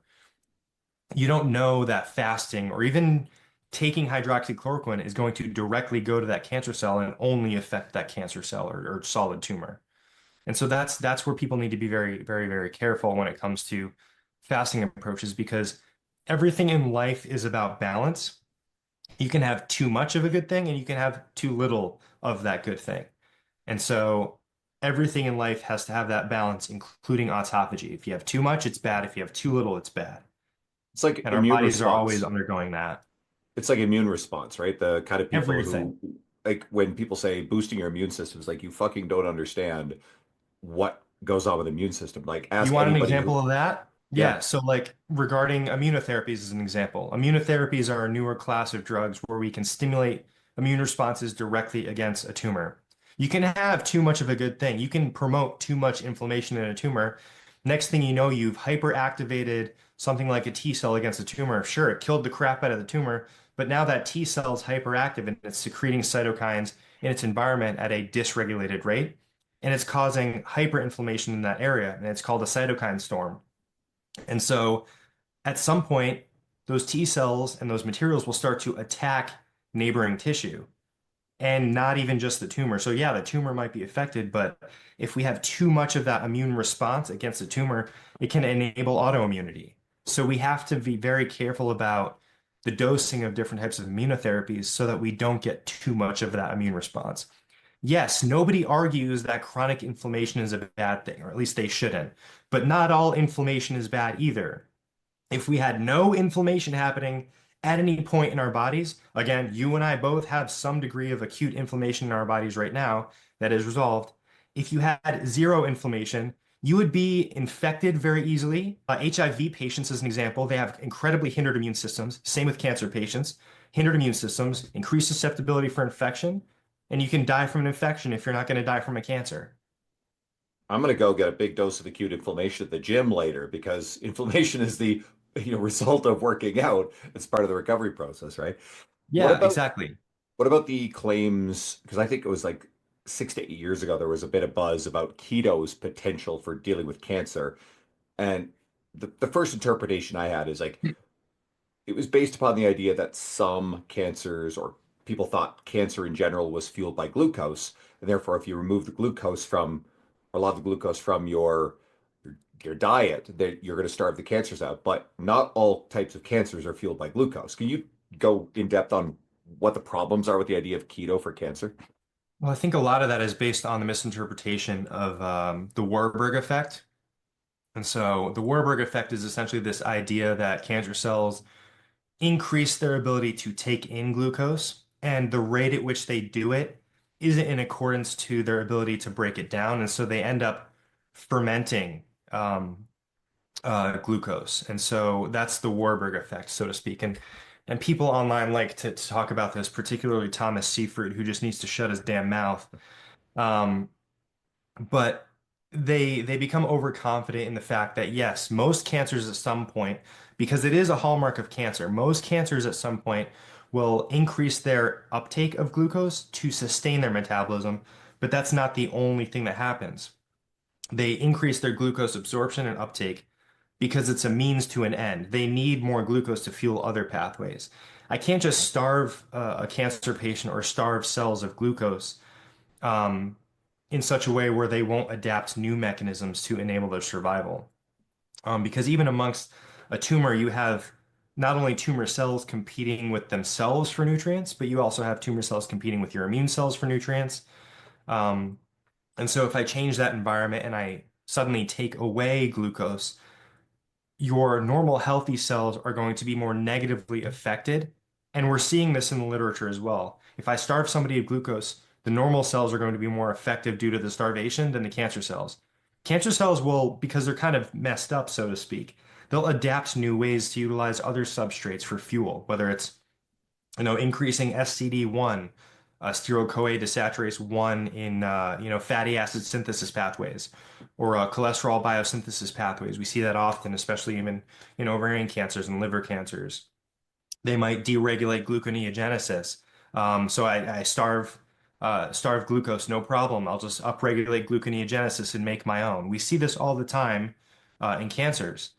you don't know that fasting or even taking hydroxychloroquine is going to directly go to that cancer cell and only affect that cancer cell or solid tumor. And so that's where people need to be very, very, very careful when it comes to fasting approaches because everything in life is about balance. You can have too much of a good thing and you can have too little of that good thing. And so everything in life has to have that balance, including autophagy. If you have too much, it's bad. If you have too little, it's bad. It's like And our immune bodies are always response. undergoing that. It's like immune response, right? The kind of people Everything. who, like, when people say boosting your immune system, is like you fucking don't understand what goes on with the immune system. Like, You ask want an anybody example who, of that? Yeah, so like regarding immunotherapies as an example, immunotherapies are a newer class of drugs where we can stimulate immune responses directly against a tumor. You can have too much of a good thing. You can promote too much inflammation in a tumor. Next thing you know, you've hyperactivated something like a T cell against a tumor. Sure, it killed the crap out of the tumor, but now that T cell is hyperactive and it's secreting cytokines in its environment at a dysregulated rate, and it's causing hyperinflammation in that area, and it's called a cytokine storm. And so at some point, those T cells and those materials will start to attack neighboring tissue and not even just the tumor. So, yeah, the tumor might be affected, but if we have too much of that immune response against the tumor, it can enable autoimmunity. So, we have to be very careful about the dosing of different types of immunotherapies so that we don't get too much of that immune response. Yes, nobody argues that chronic inflammation is a bad thing, or at least they shouldn't. But not all inflammation is bad either. If we had no inflammation happening at any point in our bodies, again, you and I both have some degree of acute inflammation in our bodies right now that is resolved. If you had zero inflammation, you would be infected very easily. HIV patients, as an example, they have incredibly hindered immune systems. Same with cancer patients. Hindered immune systems, increased susceptibility for infection, and you can die from an infection if you're not going to die from a cancer. I'm going to go get a big dose of acute inflammation at the gym later because inflammation is the result of working out. It's part of the recovery process, right? What Yeah, about exactly. what about the claims? Because I think it was like 6 to 8 years ago, there was a bit of buzz about keto's potential for dealing with cancer. And the first interpretation I had is like it was based upon the idea that some cancers or people thought cancer in general was fueled by glucose. And therefore, if you remove the glucose from a lot of the glucose from your diet, that you're going to starve the cancers out. But not all types of cancers are fueled by glucose. Can you go in depth on what the problems are with the idea of keto for cancer? Well, I think a lot of that is based on the misinterpretation of the Warburg effect. And so the Warburg effect is essentially this idea that cancer cells increase their ability to take in glucose, and the rate at which they do it isn't in accordance to their ability to break it down. And so they end up fermenting glucose. And so that's the Warburg effect, so to speak. And people online like to talk about this, particularly Thomas Seyfried, who just needs to shut his damn mouth. Um, but they become overconfident in the fact that yes, most cancers at some point, because it is a hallmark of cancer, most cancers at some point will increase their uptake of glucose to sustain their metabolism, but that's not the only thing that happens. They increase their glucose absorption and uptake because it's a means to an end. They need more glucose to fuel other pathways. I can't just starve a cancer patient or starve cells of glucose um, in such a way where they won't adapt new mechanisms to enable their survival. Because even amongst a tumor, you have not only tumor cells competing with themselves for nutrients, but you also have tumor cells competing with your immune cells for nutrients. Um, and so if I change that environment and I suddenly take away glucose, your normal healthy cells are going to be more negatively affected. And we're seeing this in the literature as well. If I starve somebody of glucose, the normal cells are going to be more effective due to the starvation than the cancer cells. Cancer cells will, because they're kind of messed up, so to speak, they'll adapt new ways to utilize other substrates for fuel, whether it's increasing SCD1, steroid-CoA desaturase 1 in fatty acid synthesis pathways or cholesterol biosynthesis pathways. We see that often, especially even in ovarian cancers and liver cancers. They might deregulate gluconeogenesis. So I starve glucose, no problem. I'll just upregulate gluconeogenesis and make my own. We see this all the time in cancers.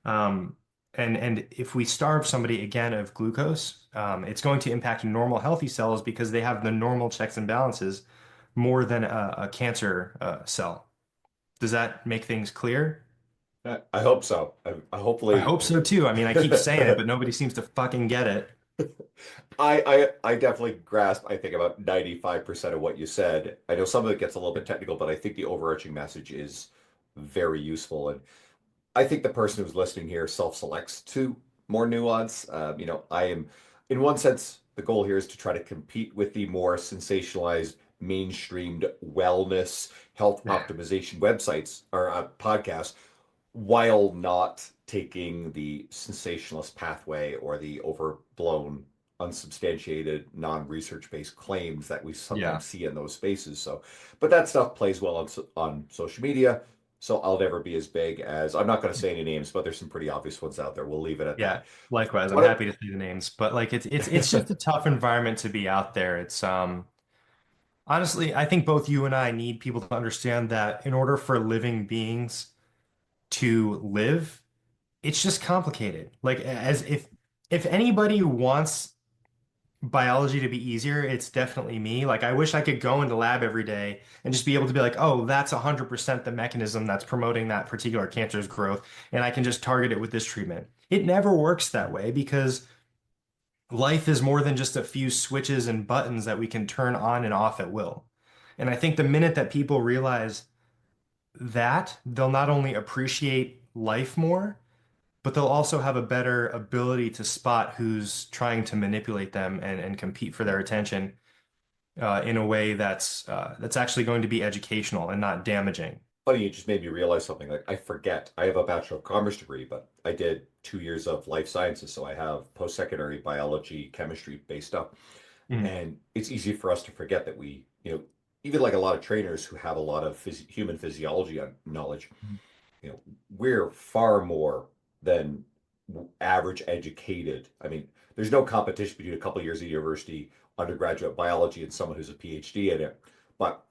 Um, and if we starve somebody again of glucose, it's going to impact normal healthy cells because they have the normal checks and balances more than a cancer cell. Does that make things clear? I hope so. I I hopefully hope so too. I mean, I keep saying it, but nobody seems to fucking get it. I definitely grasp, I think, about 95% of what you said. I know some of it gets a little bit technical, but I think the overarching message is very useful. And I think the person who's listening here self-selects to more nuance. I am, in one sense, the goal here is to try to compete with the more sensationalized, mainstreamed wellness, health optimization websites or podcasts while not taking the sensationalist pathway or the overblown, unsubstantiated, non-research based claims that we Yeah. sometimes see in those spaces. So, but that stuff plays well on social media. So I'll never be as big as, I'm not going to say any names, but there's some pretty obvious ones out there. We'll leave it at Yeah. that. Likewise, I'm What? happy to see the names, but like it's just a tough environment to be out there. It's honestly, I think both you and I need people to understand that in order for living beings to live, it's just complicated. Like as if anybody wants biology to be easier, it's definitely me. Like I wish I could go into lab every day and just be able to be like, oh, that's 100% the mechanism that's promoting that particular cancer's growth, and I can just target it with this treatment. It never works that way because life is more than just a few switches and buttons that we can turn on and off at will. And I think the minute that people realize that, they'll not only appreciate life more, but they'll also have a better ability to spot who's trying to manipulate them and compete for their attention in a way that's actually going to be educational and not damaging. Funny, you just made me realize something. Like I forget, I have a Bachelor of Commerce degree, but I did 2 years of life sciences, so I have post-secondary biology, chemistry based stuff. Mhm. And it's easy for us to forget that even like a lot of trainers who have a lot of human physiology knowledge, we're far more than average educated. I mean, there's no competition between a couple of years of university, undergraduate biology, and someone who's a PhD in it, but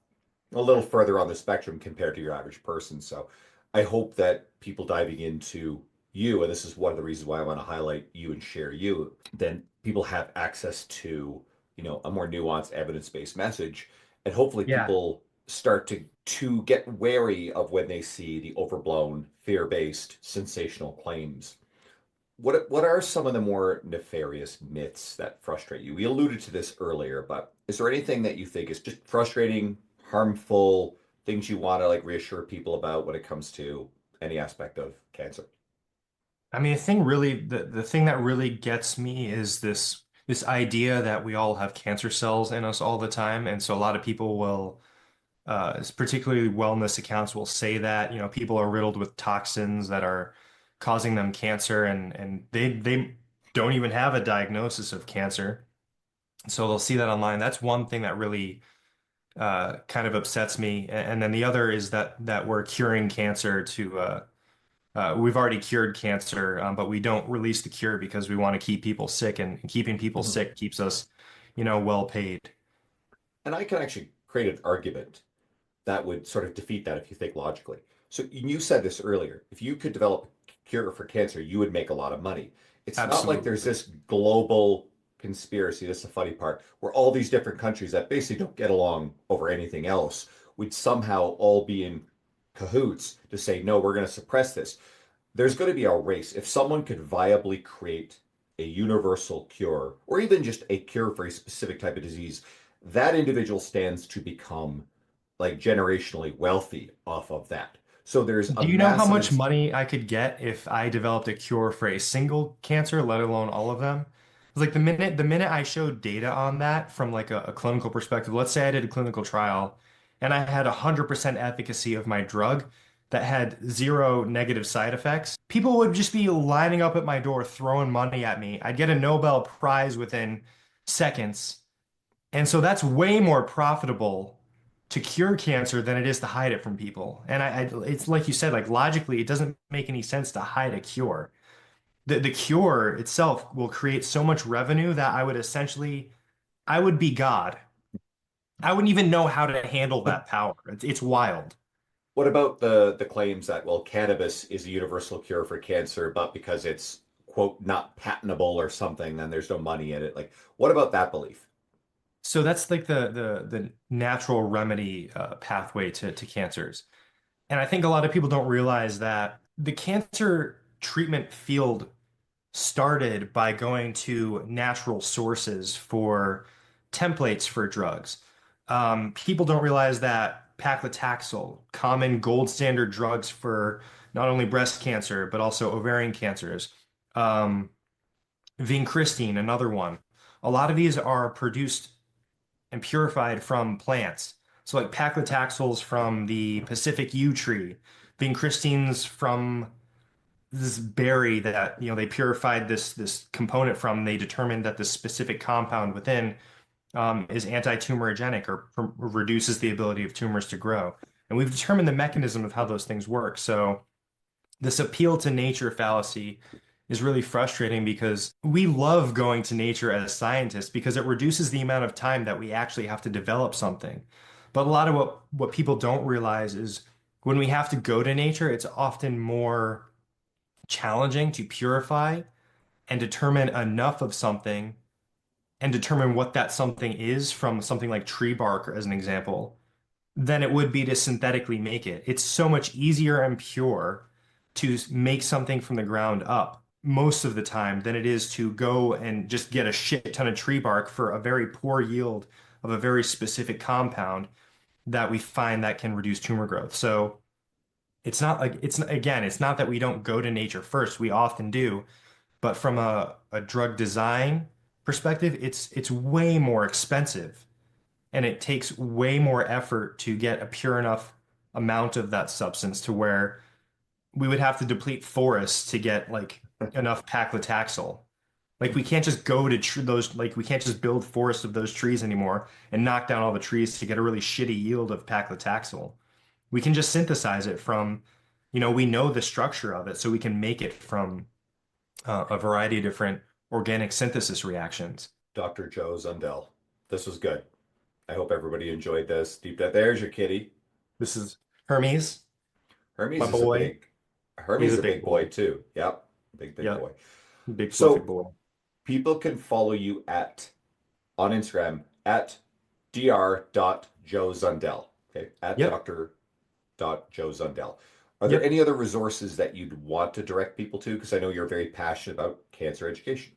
a little further on the spectrum compared to your average person. So I hope that people diving into you, and this is one of the reasons why I want to highlight you and share you, then people have access to, a more nuanced evidence-based message. And hopefully Yeah. people start to get wary of when they see the overblown, fear-based, sensational claims. What are some of the more nefarious myths that frustrate you? We alluded to this earlier, but is there anything that you think is just frustrating, harmful, things you want to like reassure people about when it comes to any aspect of cancer? I mean, the thing that really gets me is this idea that we all have cancer cells in us all the time, and so a lot of people will, particularly wellness accounts, will say that people are riddled with toxins that are causing them cancer, and they don't even have a diagnosis of cancer, so they'll see that online. That's one thing that really kind of upsets me, and then the other is that we're curing cancer to we've already cured cancer, but we don't release the cure because we want to keep people sick, and keeping people Mhm. sick keeps us, well paid. And I can actually create an argument that would sort of defeat that if you think logically. So you said this earlier. If you could develop a cure for cancer, you would make a lot of money. It's not like there's Absolutely. this global conspiracy. That's the funny part, where all these different countries that basically don't get along over anything else would somehow all be in cahoots to say, no, we're going to suppress this. There's going to be a race. If someone could viably create a universal cure, or even just a cure for a specific type of disease, that individual stands to become like generationally wealthy off of that. So there's a Do you know how massive much money I could get if I developed a cure for a single cancer, let alone all of them? It's like the minute I showed data on that from like a clinical perspective, let's say I did a clinical trial and I had 100% efficacy of my drug that had zero negative side effects, people would just be lining up at my door throwing money at me. I'd get a Nobel Prize within seconds. And so that's way more profitable to cure cancer than it is to hide it from people. And it's like you said, like logically, it doesn't make any sense to hide a cure. The cure itself will create so much revenue that I would be God. I wouldn't even know how to handle that power. It's wild. What about the claims that, well, cannabis is a universal cure for cancer, but because it's quote not patentable or something, then there's no money in it? Like, what about that belief? So that's like the natural remedy pathway to cancers. And I think a lot of people don't realize that the cancer treatment field started by going to natural sources for templates for drugs. People don't realize that paclitaxel, common gold standard drugs for not only breast cancer, but also ovarian cancers. Um, vincristine, another one. A lot of these are produced and purified from plants. So like paclitaxels from the Pacific yew tree, being crystines from this berry that, they purified this component from. They determined that this specific compound within is anti-tumorigenic or reduces the ability of tumors to grow. And we've determined the mechanism of how those things work. So this appeal to nature fallacy is really frustrating because we love going to nature as scientists because it reduces the amount of time that we actually have to develop something. But a lot of what people don't realize is when we have to go to nature, it's often more challenging to purify and determine enough of something and determine what that something is from something like tree bark, as an example, than it would be to synthetically make it. It's so much easier and pure to make something from the ground up most of the time than it is to go and just get a shit ton of tree bark for a very poor yield of a very specific compound that we find that can reduce tumor growth. So it's not like it's not that we don't go to nature first. We often do, but from a drug design perspective, it's way more expensive and it takes way more effort to get a pure enough amount of that substance to where we would have to deplete forests to get like enough paclitaxel. Like we can't just go to those, like we can't just build forests of those trees anymore and knock down all the trees to get a really shitty yield of paclitaxel. We can just synthesize it from, we know the structure of it, so we can make it from a variety of different organic synthesis reactions. Dr. Joe Zundell. This was good. I hope everybody enjoyed this. Deep dive. There's your kitty. This is Hermes, Hermes my is a boy. big He's Hermes a is a big big boy boy. too. Yep. Big Yep, boy. big fluffy So boy. people can follow you at on Instagram at dr.joezundell. Okay. At Yep, dr.joezundell. Are there yep. any other resources that you'd want to direct people to? Because I know you're very passionate about cancer education.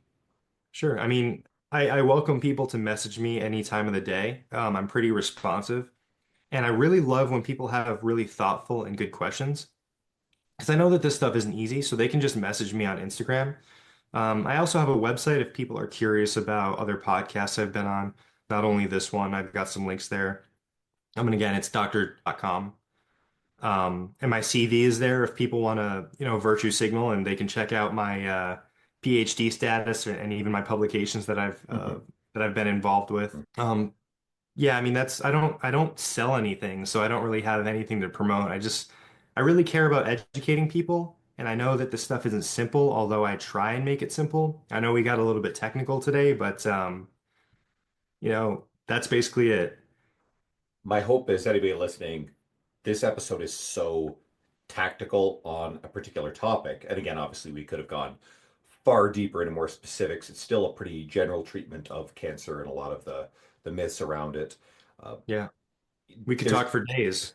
Sure. I mean, I welcome people to message me any time of the day. I'm pretty responsive, and I really love when people have really thoughtful and good questions. Because I know that this stuff isn't easy, so they can just message me on Instagram. I also have a website if people are curious about other podcasts I've been on, not only this one, I've got some links there. And again, it's doctor.com. And my CV is there if people want to, virtue signal and they can check out my PhD status and even my publications Mm-hmm. that I've been involved with. Yeah, I mean I don't sell anything, so I don't really have anything to promote. I really care about educating people, and I know that this stuff isn't simple, although I try and make it simple. I know we got a little bit technical today, but that's basically it. My hope is anybody listening, this episode is so tactical on a particular topic. And again, obviously, we could have gone far deeper into more specifics. It's still a pretty general treatment of cancer and a lot of the myths around it. Uh, Yeah, we could there's talk for days.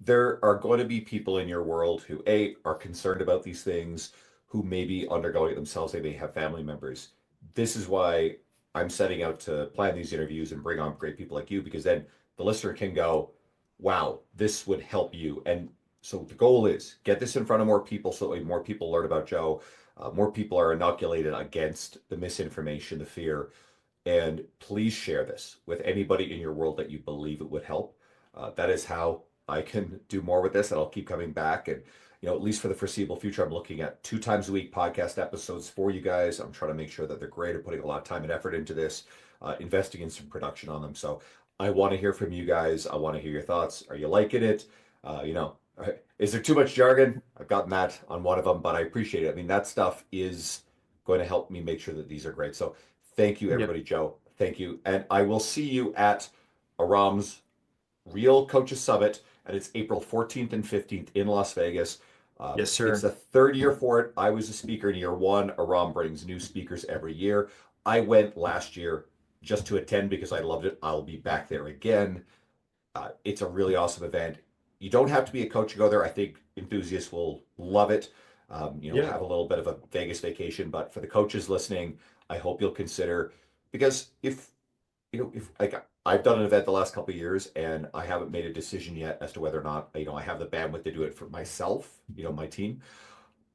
there are going to be people in your world who A, are concerned about these things, who may be undergoing it themselves. They may have family members. This is why I'm setting out to plan these interviews and bring on great people like you, because then the listener can go, wow, this would help you. And so the goal is get this in front of more people so that way more people learn about Joe. More people are inoculated against the misinformation, the fear, and please share this with anybody in your world that you believe it would help. That is how I can do more with this, and I'll keep coming back. And at least for the foreseeable future, I'm looking at 2 times a week podcast episodes for you guys. I'm trying to make sure that they're great. I'm putting a lot of time and effort into this, investing in some production on them. So I want to hear from you guys. I want to hear your thoughts. Are you liking it? Uh, you know, is there too much jargon? I've gotten that on one of them, but I appreciate it. I mean, that stuff is going to help me make sure that these are great. So thank you, Yep. everybody. Joe, thank you. And I will see you at Aram's Real Coaches Summit, and it's April 14th and 15th in Las Vegas. Yes, It's sir. the third year for it. I was a speaker in year one. Aram brings new speakers every year. I went last year just to attend because I loved it. I'll be back there again. It's a really awesome event. You don't have to be a coach to go there. I think enthusiasts will love it. Yeah. Have a little bit of a Vegas vacation. But for the coaches listening, I hope you'll consider, because if like I've done an event the last couple of years and I haven't made a decision yet as to whether or not I have the bandwidth to do it for myself, my team.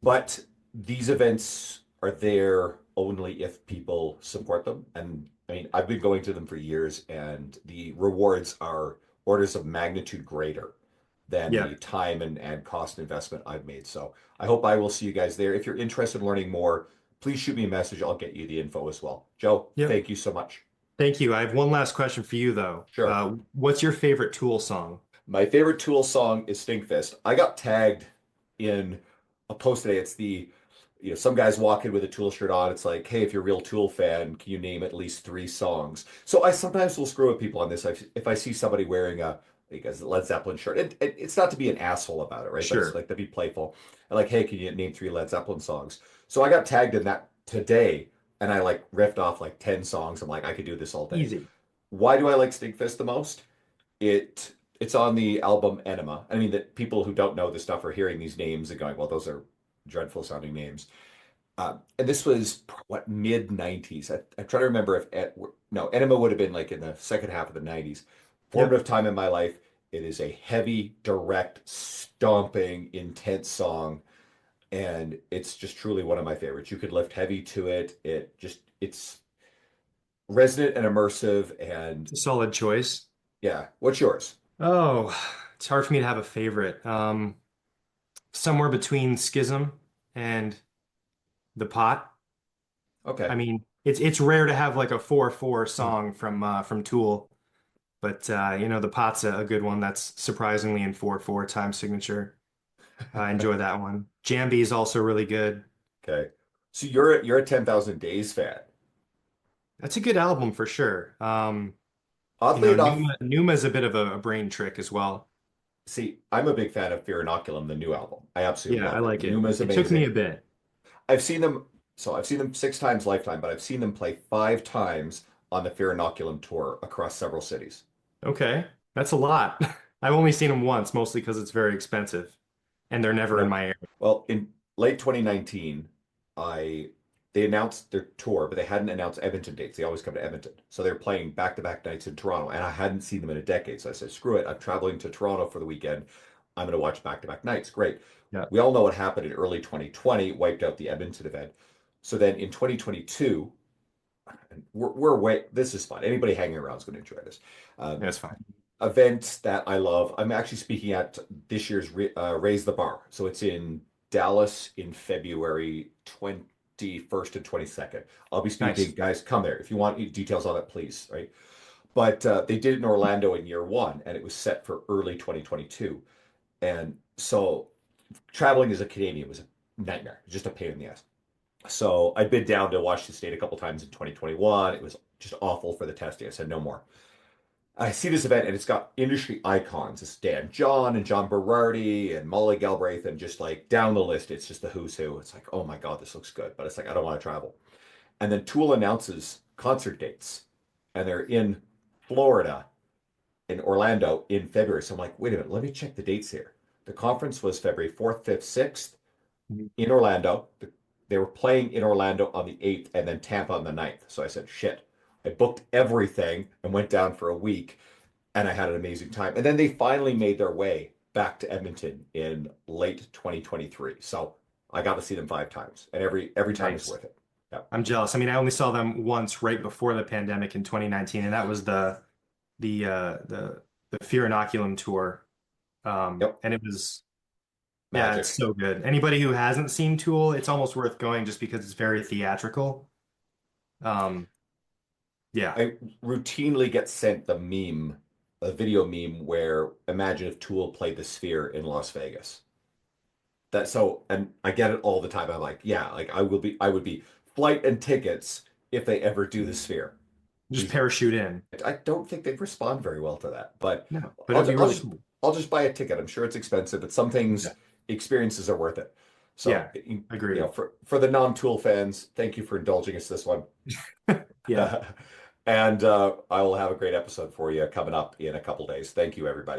But these events are there only if people support them. And I mean, I've been going to them for years, and the rewards are orders of magnitude greater than Yeah. the time and cost investment I've made. So I hope I will see you guys there. If you're interested in learning more, please shoot me a message. I'll get you the info as well. Joe, Yep. thank you so much. Thank you. I have one last question for you, though. Sure. What's your favorite Tool song? My favorite Tool song is Stinkfist. I got tagged in a post today. It's some guys walk in with a Tool shirt on. It's like, hey, if you're a real Tool fan, can you name at least 3 songs? So I sometimes will screw with people on this. If I see somebody wearing like a Led Zeppelin shirt, it's not to be an asshole about it, right? But it's Sure. like to be playful. And like, hey, can you name 3 Led Zeppelin songs? So I got tagged in that today, and I like riffed off like 10 songs. I'm like, I could do this all day. Easy. Why do I like Stinkfist the most? It's on the album Enema. I mean, that people who don't know this stuff are hearing these names and going, "Well, those are dreadful sounding names." And this was what, mid '90s. I'm trying to remember if no, Enema would have been like in the second half of the '90s. Yep. Formative time in my life. It is a heavy, direct, stomping, intense song, and it's just truly one of my favorites. You could lift heavy to it. It's resonant and immersive, and It's a solid choice. yeah. What's yours? Oh, it's hard for me to have a favorite. Somewhere between Schism and The Pot. I Okay. mean, it's rare to have like a 4/4 song from Tool, but The Pot's a good one that's surprisingly in 4/4 time signature. I enjoy that one. Jambi is also really good. Okay. So you're a 10,000 Days fan. That's a good album for sure. Oddly enough, Numa is a bit of a brain trick as well. see, I'm a big fan of Fear Inoculum, the new album. I absolutely Yeah, I love it. like it. Numa's It took me a amazing. bit. I've seen them, I've seen them 6 times Lifetime, but I've seen them play 5 times on the Fear Inoculum tour across several cities. Okay, that's a lot. I've only seen them once, mostly because it's very expensive, and they're never in No, my area. well, in late 2019, I they announced their tour, but they hadn't announced Edmonton dates. They always come to Edmonton. So they're playing back-to-back nights in Toronto, and I hadn't seen them in a decade. So I said, screw it. I'm traveling to Toronto for the weekend. I'm going to watch back-to-back nights. Great. Yeah. We all know what happened in early 2020, wiped out the Edmonton event. So then in 2022, and we're way, this is fun. Anybody hanging around is going to enjoy this. Um, That's fine. Event that I love. I'm actually speaking at this year's Raise the Bar. So it's in Dallas in February 21st and 22nd. I'll be speaking. Nice. Guys, come there. If you want details on it, please. Right. But they did it in Orlando in year one, and it was set for early 2022. And so traveling as a Canadian was a nightmare, just a pain in the ass. So I'd been down to Washington State a couple times in 2021. It was just awful for the testing. I said, no more. I see this event and it's got industry icons. It's Dan John and John Berardi and Molly Galbraith and just like down the list, it's just the who's who. It's like, oh my God, this looks good. But it's like, I don't want to travel. And then Tool announces concert dates and they're in Florida, in Orlando in February. So I'm like, wait a minute, let me check the dates here. The conference was February 4th, 5th, 6th Mhm. in Orlando. They were playing in Orlando on the 8th and then Tampa on the 9th. So I said, shit. I booked everything and went down for a week and I had an amazing time. And then they finally made their way back to Edmonton in late 2023. So I got to see them 5 times and every time is Nice. worth it. Yeah. I'm jealous. I mean, I only saw them once right before the pandemic in 2019, and that was the uh the the Fear Inoculum tour. Yep. And it was yeah, it's Magic. so good. Anybody who hasn't seen Tool, it's almost worth going just because it's very theatrical. Um, yeah. I routinely get sent a video meme where imagine if Tool played the Sphere in Las Vegas. And I get it all the time. I'm like, yeah, like I would be flight and tickets if they ever do the Sphere. Just These, parachute in. I don't think they'd respond very well to that, but No, but I'll it'd be just, really cool. I'll just buy a ticket. I'm sure it's expensive, but some Yeah. things, experiences are worth it. So, Yeah, agreed. for the non-Tool fans, thank you for indulging us this one. Yeah. And I will have a great episode for you coming up in a couple days. Thank you, everybody.